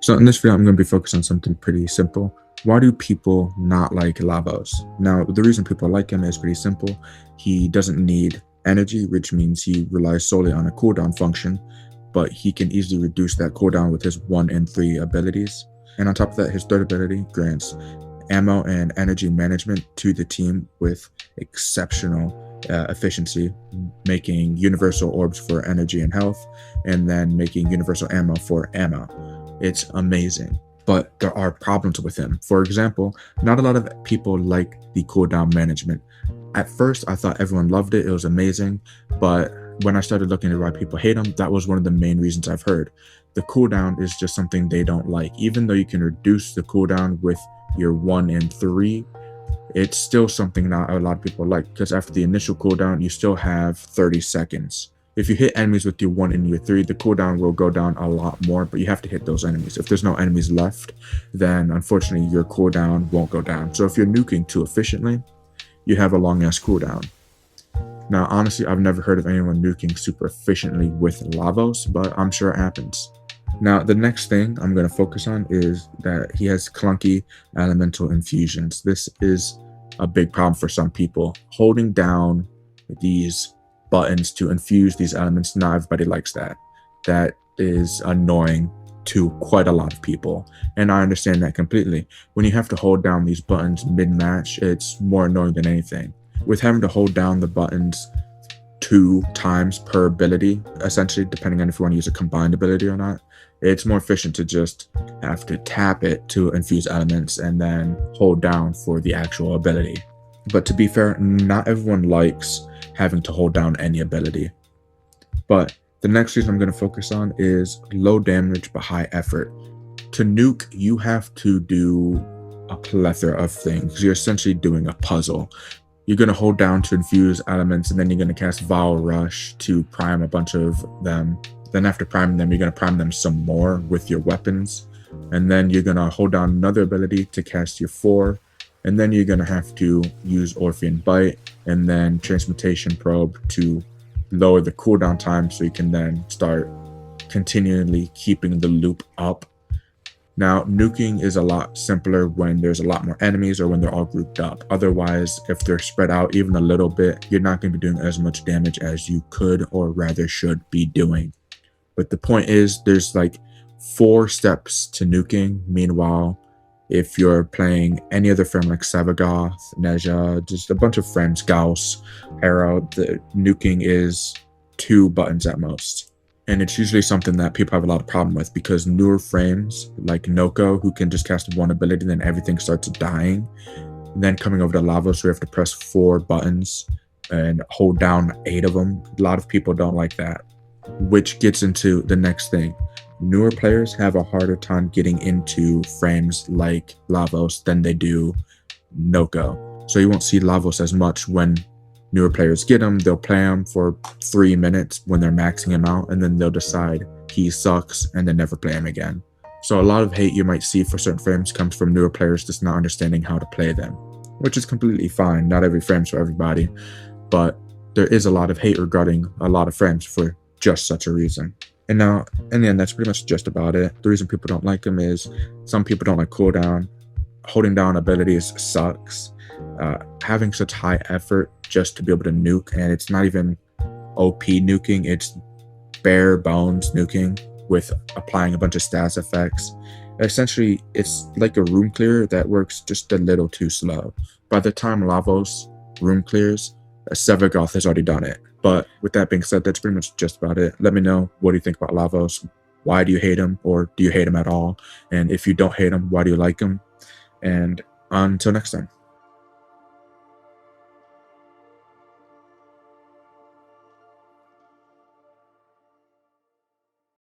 So in this video, I'm going to be focused on something pretty simple. Why do people not like Lavos? Now, the reason people like him is pretty simple. He doesn't need energy, which means he relies solely on a cooldown function, but he can easily reduce that cooldown with his 1 and 3 abilities. And on top of that, his third ability grants ammo and energy management to the team with exceptional efficiency, making universal orbs for energy and health, and then making universal ammo for ammo. It's amazing, but there are problems with him. For example, not a lot of people like the cooldown management. At first, I thought everyone loved it. It was amazing, but when I started looking at why people hate him, that was one of the main reasons I've heard. The cooldown is just something they don't like. Even though you can reduce the cooldown with your 1 and 3, it's still something not a lot of people like, because after the initial cooldown, you still have 30 seconds. If you hit enemies with your 1 and your 3, the cooldown will go down a lot more, but you have to hit those enemies. If there's no enemies left, then unfortunately your cooldown won't go down. So if you're nuking too efficiently, you have a long ass cooldown. Now, honestly, I've never heard of anyone nuking super efficiently with Lavos, but I'm sure it happens. Now, the next thing I'm going to focus on is that he has clunky elemental infusions. This is a big problem for some people. Holding down these buttons to infuse these elements, not everybody likes that. That is annoying to quite a lot of people, and I understand that completely. When you have to hold down these buttons mid-match, it's more annoying than anything. With having to hold down the buttons 2 times per ability, essentially, depending on if you want to use a combined ability or not, it's more efficient to just have to tap it to infuse elements and then hold down for the actual ability. But to be fair, not everyone likes having to hold down any ability. But the next reason I'm going to focus on is low damage but high effort. To nuke, you have to do a plethora of things. You're essentially doing a puzzle. You're going to hold down to infuse elements, and then you're going to cast Vile Rush to prime a bunch of them. Then after priming them, you're going to prime them some more with your weapons. And then you're going to hold down another ability to cast your 4. And then you're going to have to use Orphean Bite and then Transmutation Probe to lower the cooldown time, so you can then start continually keeping the loop up. Now, nuking is a lot simpler when there's a lot more enemies or when they're all grouped up. Otherwise, if they're spread out even a little bit, you're not going to be doing as much damage as you could or rather should be doing. But the point is, there's like 4 steps to nuking. Meanwhile, if you're playing any other frame like Savagoth, Neja, just a bunch of frames, Gauss, Arrow, the nuking is 2 buttons at most. And it's usually something that people have a lot of problem with, because newer frames like Noko, who can just cast 1 ability, then everything starts dying. And then coming over to Lavos, we have to press 4 buttons and hold down 8 of them. A lot of people don't like that, which gets into the next thing. Newer players have a harder time getting into frames like Lavos than they do Noko. So you won't see Lavos as much when newer players get him. They'll play him for 3 minutes when they're maxing him out, and then they'll decide he sucks and then never play him again. So a lot of hate you might see for certain frames comes from newer players just not understanding how to play them, which is completely fine. Not every frame's for everybody, but there is a lot of hate regarding a lot of frames for just such a reason. And now, in the end, that's pretty much just about it. The reason people don't like him is some people don't like cooldown. Holding down abilities sucks. Having such high effort just to be able to nuke, and it's not even OP nuking, it's bare bones nuking with applying a bunch of stats effects. Essentially, it's like a room clear that works just a little too slow. By the time Lavos room clears, Sevagoth has already done it. But with that being said, that's pretty much just about it. Let me know, what do you think about Lavos? Why do you hate him, or do you hate him at all? And if you don't hate him, why do you like him? And until next time.